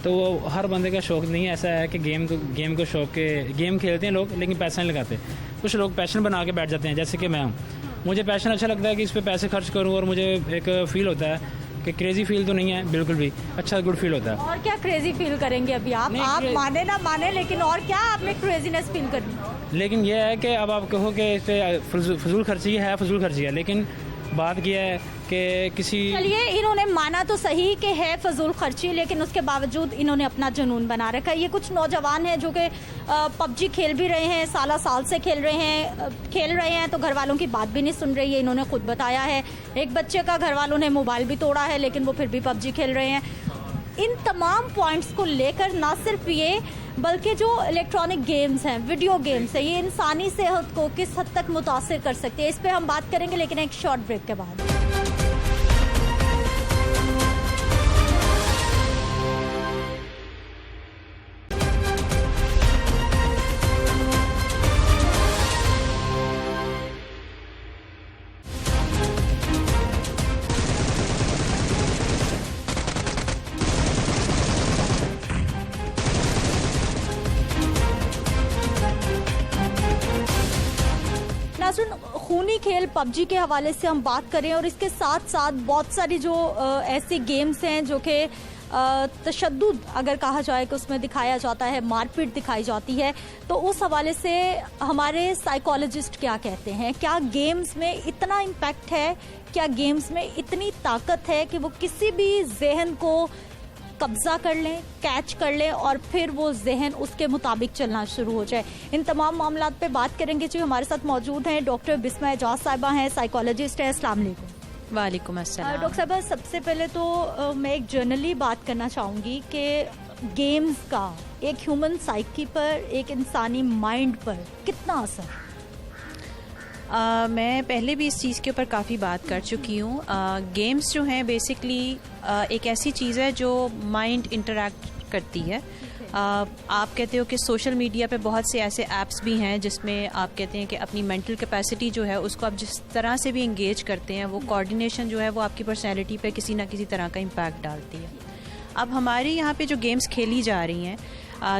तो वो हर बंदे का शौक़ नहीं है। ऐसा है कि गेम को शौक़ के गेम खेलते हैं लोग, लेकिन पैसा नहीं लगाते। कुछ लोग पैशन बना के बैठ जाते हैं, जैसे कि मैं हूँ। मुझे पैशन अच्छा लगता है कि इस पर पैसे खर्च करूँ, और मुझे एक फ़ील होता है कि क्रेजी फील तो नहीं है बिल्कुल भी, अच्छा गुड फील होता है। और क्या क्रेजी फील करेंगे अभी आप माने ना माने, लेकिन और क्या आपने क्रेजीनेस फील करनी? लेकिन ये है कि अब आप कहो कि इस पर फजूल खर्ची है, लेकिन बात यह है कि किसी, चलिए इन्होंने माना तो सही कि है फजूल खर्ची, लेकिन उसके बावजूद इन्होंने अपना जुनून बना रखा है। ये कुछ नौजवान हैं जो कि पबजी खेल भी रहे हैं, साल से खेल रहे हैं तो घर वालों की बात भी नहीं सुन रही है, इन्होंने खुद बताया है। एक बच्चे का घर वालों ने मोबाइल भी तोड़ा है, लेकिन वो फिर भी पबजी खेल रहे हैं। इन तमाम पॉइंट्स को लेकर ना सिर्फ ये, बल्कि जो इलेक्ट्रॉनिक गेम्स हैं, वीडियो गेम्स हैं, ये इंसानी सेहत को किस हद तक मुतासिर कर सकते हैं, इस पर हम बात करेंगे, लेकिन एक शॉर्ट ब्रेक के बाद। खूनी खेल पबजी के हवाले से हम बात करें, और इसके साथ साथ बहुत सारी जो ऐसी गेम्स हैं जो कि तशद्दुद अगर कहा जाए कि उसमें दिखाया जाता है, मारपीट दिखाई जाती है, तो उस हवाले से हमारे साइकोलॉजिस्ट क्या कहते हैं? क्या गेम्स में इतना इम्पैक्ट है, क्या गेम्स में इतनी ताकत है कि वो किसी भी जहन को कब्जा कर लें, कैच कर लें, और फिर वो जहन उसके मुताबिक चलना शुरू हो जाए? इन तमाम मामलात पे बात करेंगे। जो हमारे साथ मौजूद हैं डॉक्टर बिस्मा एजाज साहिबा हैं, साइकोलॉजिस्ट हैं। अस्सलाम वालेकुम। वालेकुम अस्सलाम। डॉक्टर साहिबा, सबसे पहले तो मैं एक जनरली बात करना चाहूँगी कि गेम्स का एक ह्यूमन साइकी पर, एक इंसानी माइंड पर कितना असर? मैं पहले भी इस चीज़ के ऊपर काफ़ी बात कर चुकी हूँ। गेम्स जो हैं बेसिकली एक ऐसी चीज़ है जो माइंड इंटरैक्ट करती है। आप कहते हो कि सोशल मीडिया पे बहुत से ऐसे ऐप्स भी हैं जिसमें आप कहते हैं कि अपनी मेंटल कैपेसिटी जो है उसको आप जिस तरह से भी इंगेज करते हैं, वो कोऑर्डिनेशन जो है वो आपकी पर्सनैलिटी पे किसी ना किसी तरह का इम्पैक्ट डालती है। अब हमारे यहाँ पे जो गेम्स खेली जा रही हैं,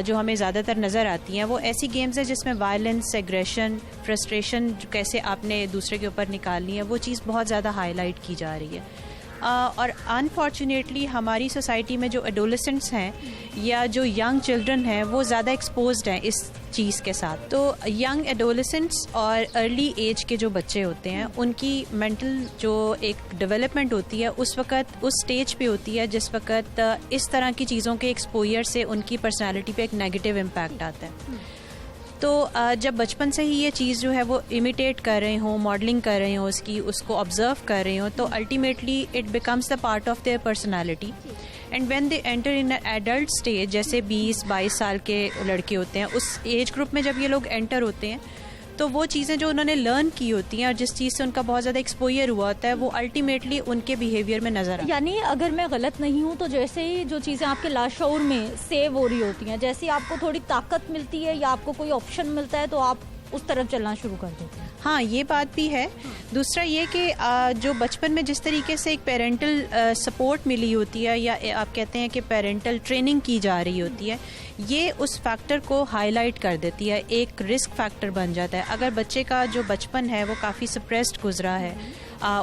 जो हमें ज़्यादातर नज़र आती हैं, वो ऐसी गेम्स हैं जिसमें वायलेंस, एग्रेशन, फ्रस्ट्रेशन कैसे आपने दूसरे के ऊपर निकालनी है, वो चीज़ बहुत ज़्यादा हाईलाइट की जा रही है। और अनफॉर्चुनेटली हमारी सोसाइटी में जो एडोलेसेंट्स हैं या जो यंग चिल्ड्रन हैं वो ज़्यादा एक्सपोज्ड हैं इस चीज़ के साथ। तो यंग एडोलेसेंट्स और अर्ली एज के जो बच्चे होते हैं उनकी मेंटल जो एक डेवलपमेंट होती है उस वक़्त उस स्टेज पे होती है जिस वक़्त इस तरह की चीज़ों के एक्सपोजर से उनकी पर्सनालिटी पे एक नेगेटिव इम्पैक्ट आता है। तो जब बचपन से ही ये चीज़ जो है वो इमिटेट कर रहे हों, मॉडलिंग कर रहे हों उसको ऑब्जर्व कर रहे हों, तो ultimately it becomes the part of their personality. And when they enter in adult stage, जैसे 20-22 साल के लड़के होते हैं, उस एज ग्रुप में जब ये लोग एंटर होते हैं तो वो चीज़ें जो उन्होंने लर्न की होती हैं और जिस चीज़ से उनका बहुत ज़्यादा एक्सपोजर हुआ होता है वो अल्टीमेटली उनके बिहेवियर में नजर आता है। यानी अगर मैं गलत नहीं हूँ तो जैसे ही जो चीज़ें आपके लाशऊर में सेव हो रही होती हैं, जैसे ही आपको थोड़ी ताकत मिलती है या आपको कोई ऑप्शन मिलता है तो आप उस तरफ चलना शुरू कर देते हैं। हाँ, ये बात भी है। दूसरा ये कि जो बचपन में जिस तरीके से एक पेरेंटल सपोर्ट मिली होती है या आप कहते हैं कि पेरेंटल ट्रेनिंग की जा रही होती है, ये उस फैक्टर को हाईलाइट कर देती है, एक रिस्क फैक्टर बन जाता है। अगर बच्चे का जो बचपन है वो काफ़ी सप्रेस्ड गुजरा है,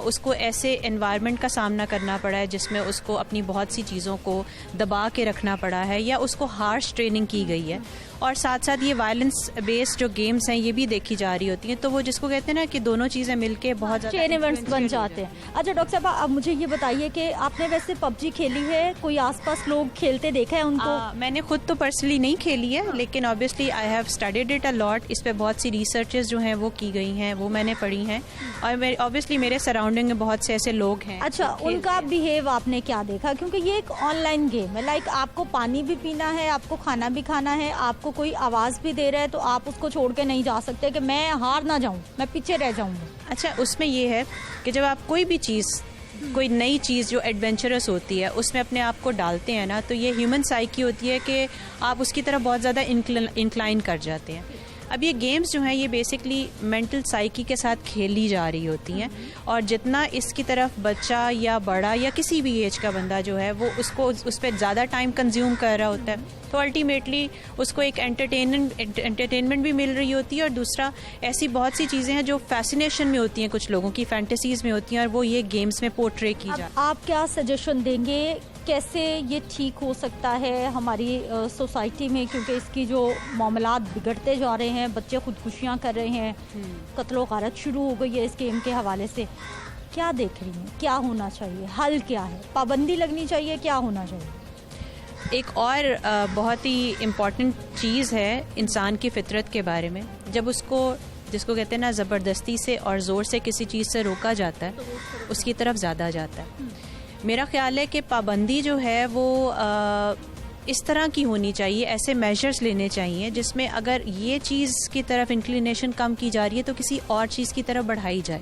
उसको ऐसे एनवायरनमेंट का सामना करना पड़ा है जिसमें उसको अपनी बहुत सी चीज़ों को दबा के रखना पड़ा है या उसको हार्श ट्रेनिंग की गई है, और साथ साथ ये वायलेंस बेस्ड जो गेम्स हैं ये भी देखी जा रही होती हैं, तो वो जिसको कहते हैं ना कि दोनों चीज़ें मिलके बहुत ज़्यादा चेन इवेंट्स बन जाते हैं। अच्छा डॉक्टर साहब, अब मुझे ये बताइए कि आपने वैसे पबजी खेली है, कोई आसपास लोग खेलते देखा है उनको? मैंने खुद तो पर्सनली नहीं खेली है, लेकिन obviously I have studied it a lot. इस पे बहुत सी रिसर्चेस जो हैं वो की गई हैं, वो मैंने पढ़ी हैं, और ऑब्वियसली मेरे सराउंडिंग में बहुत से ऐसे लोग हैं। अच्छा, उनका बिहेव आपने क्या देखा? क्योंकि ये एक ऑनलाइन गेम है, लाइक आपको पानी भी पीना है, आपको खाना भी खाना है, आपको कोई आवाज़ भी दे रहा है तो आप उसको छोड़ के नहीं जा सकते कि मैं हार ना जाऊं, मैं पीछे रह जाऊंगा। अच्छा, उसमें ये है कि जब आप कोई भी चीज़, कोई नई चीज़ जो एडवेंचरस होती है उसमें अपने आप को डालते हैं ना, तो ये ह्यूमन साइकी होती है कि आप उसकी तरफ बहुत ज़्यादा इंक्लाइन कर जाते हैं। अब ये गेम्स जो हैं ये बेसिकली मेंटल साइकी के साथ खेली जा रही होती हैं, और जितना इसकी तरफ बच्चा या बड़ा या किसी भी एज का बंदा जो है वो उसको उस पर ज़्यादा टाइम कंज्यूम कर रहा होता है, तो अल्टीमेटली उसको एक एंटरटेनमेंट भी मिल रही होती है, और दूसरा ऐसी बहुत सी चीज़ें हैं जो फैसिनेशन में होती हैं, कुछ लोगों की फैंटेसीज़ में होती हैं, और वो ये गेम्स में पोर्ट्रे की जाती है। आप क्या सजेशन देंगे, कैसे ये ठीक हो सकता है हमारी सोसाइटी में? क्योंकि इसकी जो मामलात बिगड़ते जा रहे हैं, बच्चे खुदकुशियाँ कर रहे हैं, कत्लो गारत शुरू हो गई है इस गेम के हवाले से, क्या देख रही हैं? क्या होना चाहिए? हल क्या है? पाबंदी लगनी चाहिए? क्या होना चाहिए? एक और बहुत ही इम्पॉर्टेंट चीज़ है इंसान की फितरत के बारे में, जब उसको, जिसको कहते हैं ना, ज़बरदस्ती से और ज़ोर से किसी चीज़ से रोका जाता है उसकी तरफ ज़्यादा जाता है। मेरा ख्याल है कि पाबंदी जो है वो इस तरह की होनी चाहिए, ऐसे मेजर्स लेने चाहिए जिसमें अगर ये चीज़ की तरफ इंक्लिनेशन कम की जा रही है तो किसी और चीज़ की तरफ बढ़ाई जाए।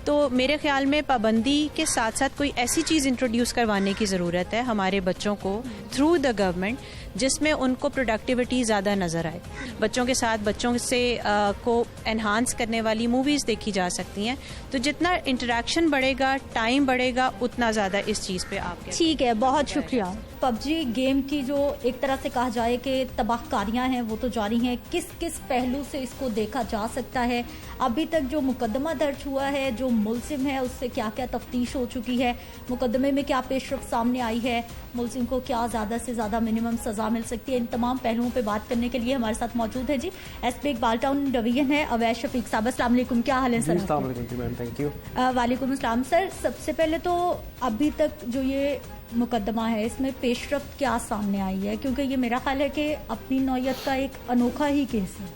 तो मेरे ख्याल में पाबंदी के साथ साथ कोई ऐसी चीज़ इंट्रोड्यूस करवाने की ज़रूरत है हमारे बच्चों को थ्रू द गवर्नमेंट, जिसमें उनको प्रोडक्टिविटी ज़्यादा नज़र आए। बच्चों के साथ बच्चों से को एनहांस करने वाली मूवीज़ देखी जा सकती हैं, तो जितना इंटरेक्शन बढ़ेगा, टाइम बढ़ेगा, उतना ज़्यादा इस चीज़ पे आप। ठीक है, बहुत शुक्रिया। पबजी गेम की जो एक तरह से कहा जाए कि तबाहकारियां हैं वो तो जारी हैं, किस किस पहलू से इसको देखा जा सकता है? अभी तक जो मुकदमा दर्ज हुआ है, जो मुलजिम है उससे क्या क्या तफ्तीश हो चुकी है, मुकदमे में क्या पेशरफ्त सामने आई है, मुलजिम को क्या ज़्यादा से ज़्यादा मिनिमम सज़ा मिल सकती है, इन तमाम पहलुओं पर बात करने के लिए हमारे साथ मौजूद है जी एसपी इकबाल टाउन डिवीजन है अवैध शफीक साहब। अस्सलाम वालेकुम, क्या हाल है सर? Thank you. वालेकुम अस्सलाम। सर, सबसे पहले तो अभी तक जो ये मुकदमा है इसमें पेशरफ्त क्या सामने आई है? क्योंकि ये मेरा ख्याल है कि अपनी नौयत का एक अनोखा ही केस है।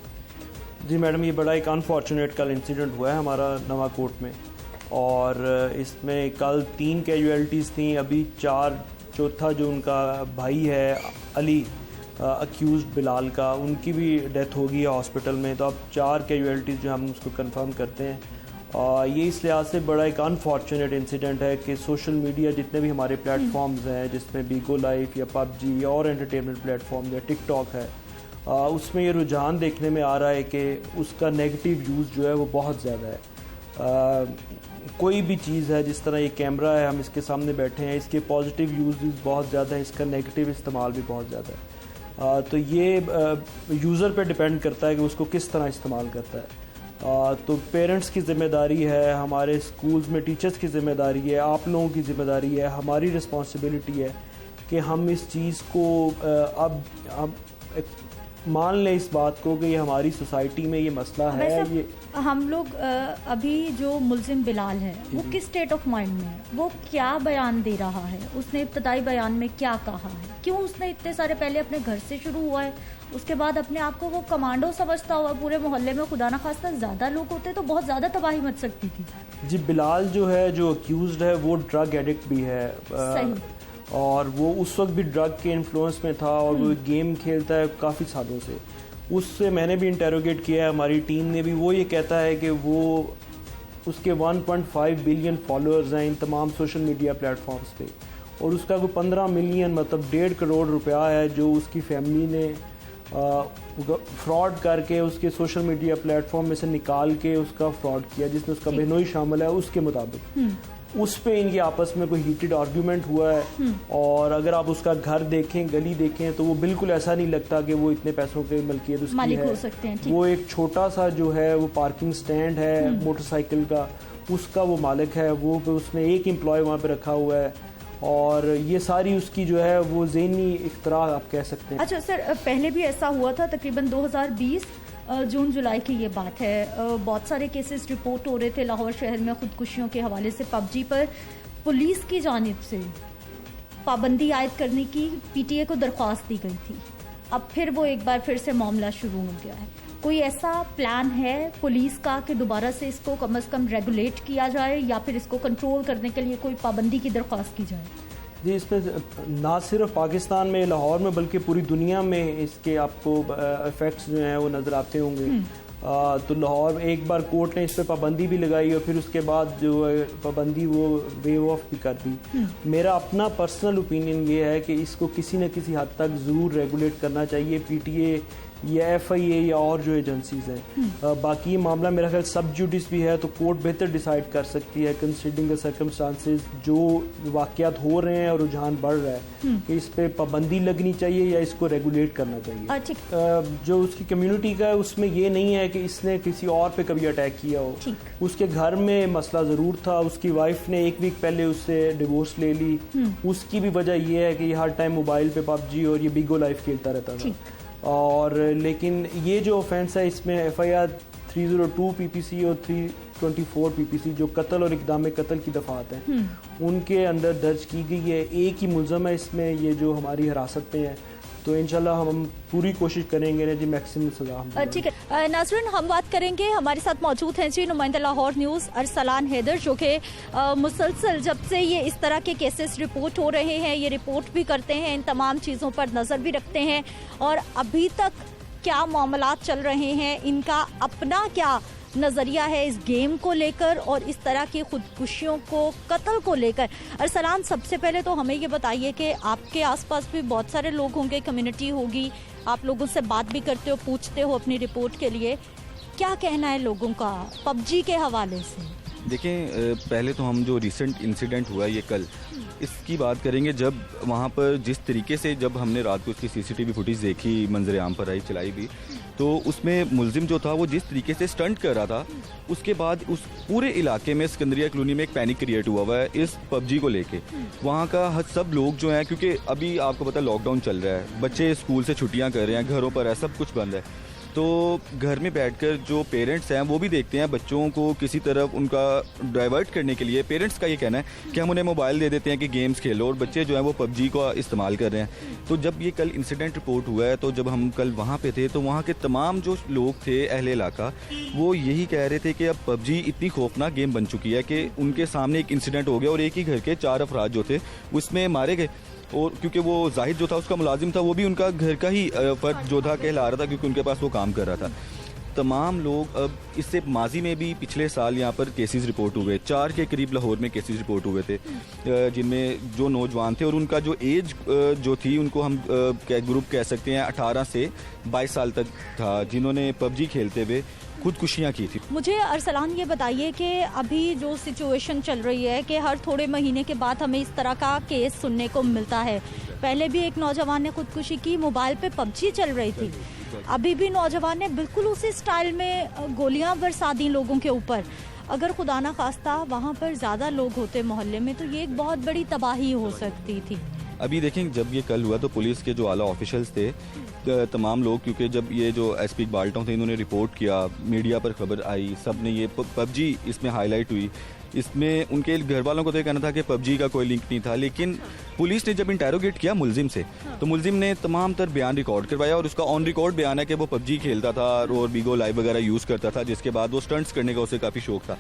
जी मैडम, ये बड़ा एक अनफॉर्चुनेट कल इंसिडेंट हुआ है हमारा नवाकोट में, और इसमें कल 3 कैजुअलिटीज़ थी। अभी 4, चौथा जो उनका भाई है अली अक्यूज़ड बिलाल का, उनकी भी डेथ हो गई है हॉस्पिटल में। तो अब 4 कैजुअलिटीज़ जो हम उसको कंफर्म करते हैं। ये इस लिहाज से बड़ा एक अनफॉर्चुनेट इंसिडेंट है कि सोशल मीडिया जितने भी हमारे प्लेटफॉर्म्स हैं, जिसमें बीगो लाइफ या पबजी या और एंटरटेनमेंट प्लेटफॉर्म या टिकटॉक है, उसमें ये रुझान देखने में आ रहा है कि उसका नेगेटिव यूज़ जो है वो बहुत ज़्यादा है। कोई भी चीज़ है, जिस तरह ये कैमरा है, हम इसके सामने बैठे हैं, इसके पॉजिटिव यूज़ बहुत ज़्यादा है, इसका नेगेटिव इस्तेमाल भी बहुत ज़्यादा है। तो ये यूज़र पे डिपेंड करता है कि उसको किस तरह इस्तेमाल करता है। तो पेरेंट्स की ज़िम्मेदारी है, हमारे स्कूल्स में टीचर्स की ज़िम्मेदारी है, आप लोगों की ज़िम्मेदारी है, हमारी रिस्पॉन्सिबिलिटी है कि हम इस चीज़ को अब मान लें इस बात को कि ये हमारी सोसाइटी में ये मसला है। ये हम लोग अभी जो मुलजिम बिलाल है वो किस स्टेट ऑफ माइंड में है? वो क्या बयान दे रहा है? उसने इब्तदाई बयान में क्या कहा है? क्यों उसने इतने सारे, पहले अपने घर से शुरू हुआ है, उसके बाद अपने आप को वो कमांडो समझता हुआ पूरे मोहल्ले में, खुदा ना खास्ता ज़्यादा लोग होते तो बहुत ज़्यादा तबाही मच सकती थी। जी, बिलाल जो है, जो अक्यूज़ड है, वो ड्रग एडिक्ट भी है। सही। और वो उस वक्त भी ड्रग के इन्फ्लुएंस में था, और वो गेम खेलता है काफ़ी सालों से। उससे मैंने भी इंटेरोगेट किया है, हमारी टीम ने भी। वो ये कहता है कि वो उसके 1.5 बिलियन फॉलोअर्स हैं इन तमाम सोशल मीडिया प्लेटफॉर्म्स पे, और उसका कोई 15 मिलियन मतलब 1.5 करोड़ रुपया है जो उसकी फैमिली ने फ्रॉड करके उसके सोशल मीडिया प्लेटफॉर्म में से निकाल के उसका फ्रॉड किया, जिसमें उसका बहनोई शामिल है। उसके मुताबिक उस पे इनके आपस में कोई हीटेड आर्ग्यूमेंट हुआ है, और अगर आप उसका घर देखें, गली देखें, तो वो बिल्कुल ऐसा नहीं लगता कि वो इतने पैसों के मलकियत उसकी है। हो सकते हैं। वो एक छोटा सा जो है वो पार्किंग स्टैंड है मोटरसाइकिल का, उसका वो मालिक है। वो उसने एक एम्प्लॉय वहाँ पे रखा हुआ है, और ये सारी उसकी जो है वो ज़हनी इख्तरा आप कह सकते हैं। अच्छा सर, पहले भी ऐसा हुआ था, तकरीबन 2020 जून जुलाई की ये बात है। बहुत सारे केसेस रिपोर्ट हो रहे थे लाहौर शहर में खुदकुशियों के हवाले से। पबजी पर पुलिस की जानिब से पाबंदी आयद करने की पीटीए को दरख्वास्त दी गई थी। अब फिर वो एक बार फिर से मामला शुरू हो गया है। कोई ऐसा प्लान है पुलिस का कि दोबारा से इसको कम से कम रेगुलेट किया जाए, या फिर इसको कंट्रोल करने के लिए कोई पाबंदी की दरख्वास्त की जाए? जी, इसमें ना सिर्फ पाकिस्तान में, लाहौर में, बल्कि पूरी दुनिया में इसके आपको इफेक्ट्स जो हैं वो नज़र आते होंगे। तो लाहौर एक बार कोर्ट ने इस पर पाबंदी भी लगाई, और फिर उसके बाद जो पाबंदी वो वेव ऑफ भी कर दी। मेरा अपना पर्सनल ओपिनियन ये है कि इसको किसी न किसी हद तक ज़रूर रेगुलेट करना चाहिए, पीटीए या एफआईए या और जो एजेंसीज हैं। बाकी मामला मेरा ख्याल सब जुडिस भी है, तो कोर्ट बेहतर डिसाइड कर सकती है कंसीडरिंग द सर्कमस्टांसेस, जो वाकयात हो रहे हैं और रुझान बढ़ रहा है, कि इस पे पाबंदी लगनी चाहिए या इसको रेगुलेट करना चाहिए। जो उसकी कम्युनिटी का है उसमें ये नहीं है कि इसने किसी और पे कभी अटैक किया हो। उसके घर में मसला ज़रूर था, उसकी वाइफ ने 1 वीक पहले उससे डिवोर्स ले ली। उसकी भी वजह यह है कि ये हर टाइम मोबाइल पे पबजी और ये बिगो लाइफ खेलता रहता था। और लेकिन ये जो ऑफेंस है, इसमें एफआईआर 302 पीपीसी और 324 पीपीसी जो कत्ल और इक़दाम कत्ल की दफात हैं, उनके अंदर दर्ज की गई है। एक ही मुलज़म है इसमें, ये जो हमारी हिरासत में है। तो इंशाल्लाह हम पूरी कोशिश करेंगे ना जी मैक्सिमम सजा हम। ठीक है नाज़रीन, हम बात करेंगे, हमारे साथ मौजूद हैं जी नुमाइंदा लाहौर न्यूज़ अरसलान हैदर, जो कि मुसलसल जब से ये इस तरह के केसेस रिपोर्ट हो रहे हैं, ये रिपोर्ट भी करते हैं, इन तमाम चीज़ों पर नज़र भी रखते हैं, और अभी तक क्या मामलात चल रहे हैं, इनका अपना क्या नज़रिया है इस गेम को लेकर और इस तरह की खुदकुशियों को, कत्ल को लेकर। अरसलान, सबसे पहले तो हमें ये बताइए कि आपके आसपास भी बहुत सारे लोग होंगे, कम्युनिटी होगी, आप लोगों से बात भी करते हो, पूछते हो अपनी रिपोर्ट के लिए, क्या कहना है लोगों का पबजी के हवाले से? देखें, पहले तो हम जो रिसेंट इंसिडेंट हुआ ये कल, इसकी बात करेंगे। जब वहाँ पर जिस तरीके से जब हमने रात को उसकी सीसीटीवी फुटेज देखी, मंजर आम पर आई, चलाई भी, तो उसमें मुलजिम जो था वो जिस तरीके से स्टंट कर रहा था, उसके बाद उस पूरे इलाके में सिकंदरिया कॉलोनी में एक पैनिक क्रिएट हुआ है इस पबजी को लेके। वहाँ का सब लोग जो हैं, क्योंकि अभी आपको पता है लॉकडाउन चल रहा है, बच्चे स्कूल से छुट्टियाँ कर रहे हैं, घरों पर है, सब कुछ बंद है, तो घर में बैठकर जो पेरेंट्स हैं वो भी देखते हैं बच्चों को किसी तरफ उनका डाइवर्ट करने के लिए। पेरेंट्स का ये कहना है कि हम उन्हें मोबाइल दे देते हैं कि गेम्स खेलो, और बच्चे जो हैं वो पबजी का इस्तेमाल कर रहे हैं। तो जब ये कल इंसिडेंट रिपोर्ट हुआ है, तो जब हम कल वहाँ पे थे, तो वहाँ के तमाम जो लोग थे, अहले इलाका, वो यही कह रहे थे कि अब पबजी इतनी खौफनाक गेम बन चुकी है कि उनके सामने एक इंसिडेंट हो गया और एक ही घर के 4 अफराद जो थे उसमें मारे गए। और क्योंकि वो जाहिद जो था उसका मुलाजिम था, वो भी उनका घर का ही फर्द जो था कहला रहा था, क्योंकि उनके पास वो काम कर रहा था। तमाम लोग, अब इससे माजी में भी पिछले साल यहाँ पर केसेस रिपोर्ट हुए, 4 के करीब लाहौर में केसेस रिपोर्ट हुए थे, जिनमें जो नौजवान थे और उनका जो एज जो थी, उनको हम ग्रुप कह सकते हैं 18 से 22 साल तक था, जिन्होंने पबजी खेलते हुए खुदकुशियाँ की थी। मुझे अरसलान ये बताइए कि अभी जो सिचुएशन चल रही है कि हर थोड़े महीने के बाद हमें इस तरह का केस सुनने को मिलता है। पहले भी एक नौजवान ने खुदकुशी की, मोबाइल पे पबजी चल रही थी, अभी भी नौजवान ने बिल्कुल उसी स्टाइल में गोलियां बरसा दी लोगों के ऊपर। अगर खुदा ना खास्ता वहाँ पर ज़्यादा लोग होते मोहल्ले में, तो ये एक बहुत बड़ी तबाही हो सकती थी। अभी देखें, जब ये कल हुआ तो पुलिस के जो आला ऑफिशियल्स थे, तमाम लोग, क्योंकि जब ये जो एसपी इकबाल टोन थे, इन्होंने रिपोर्ट किया, मीडिया पर खबर आई, सब ने ये पबजी इसमें हाईलाइट हुई, इसमें उनके घर वालों को तो ये कहना था कि पबजी का कोई लिंक नहीं था, लेकिन पुलिस ने जब इंटेरोगेट किया मुलजिम से, तो मुलजिम ने तमाम तर बयान रिकॉर्ड करवाया और उसका ऑन रिकॉर्ड बयान है कि वो पबजी खेलता था और बीगो लाइव वगैरह यूज़ करता था, जिसके बाद वो स्टंट्स करने का उसे काफ़ी शौक था।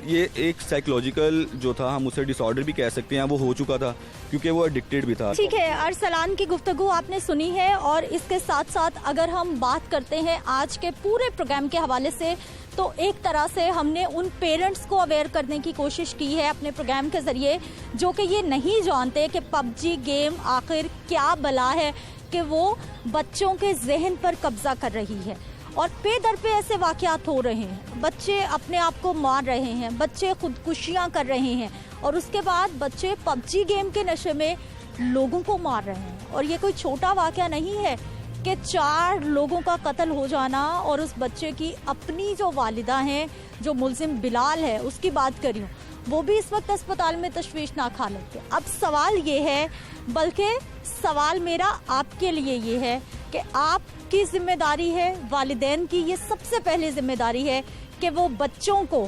ये एक साइकोलॉजिकल जो था, हम उसे डिसऑर्डर भी कह सकते हैं, वो हो चुका था क्योंकि वो एडिक्टेड भी था। ठीक है, अरसलान की गुफ्तगू आपने सुनी है और इसके साथ साथ अगर हम बात करते हैं आज के पूरे प्रोग्राम के हवाले से, तो एक तरह से हमने उन पेरेंट्स को अवेयर करने की कोशिश की है अपने प्रोग्राम के जरिए जो कि ये नहीं जानते कि पबजी गेम आखिर क्या बला है कि वो बच्चों के जहन पर कब्जा कर रही है और पे दर पे ऐसे वाक़यात हो रहे हैं। बच्चे अपने आप को मार रहे हैं, बच्चे खुदकुशियाँ कर रहे हैं और उसके बाद बच्चे पबजी गेम के नशे में लोगों को मार रहे हैं। और ये कोई छोटा वाक़या नहीं है कि 4 लोगों का कत्ल हो जाना और उस बच्चे की अपनी जो वालिदा हैं, जो मुलजिम बिलाल है, उसकी बात करी, वो भी इस वक्त अस्पताल में तशवीशनाक हालत है। अब सवाल ये है, बल्कि सवाल मेरा आपके लिए ये है कि आपकी जिम्मेदारी है, वालिदैन की ये सबसे पहली जिम्मेदारी है कि वो बच्चों को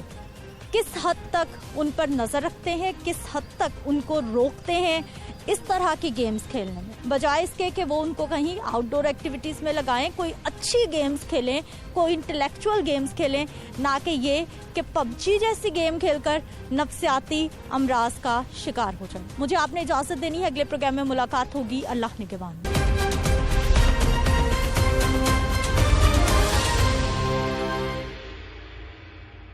किस हद तक उन पर नज़र रखते हैं, किस हद तक उनको रोकते हैं इस तरह की गेम्स खेलने में, बजाय इसके कि वो उनको कहीं आउटडोर एक्टिविटीज़ में लगाएं, कोई अच्छी गेम्स खेलें, कोई इंटेलेक्चुअल गेम्स खेलें, ना कि ये कि पबजी जैसी गेम खेलकर नफ्सियाती अमराज का शिकार हो जाए। मुझे आपने इजाज़त देनी है, अगले प्रोग्राम में मुलाकात होगी। अल्लाह निगहबान।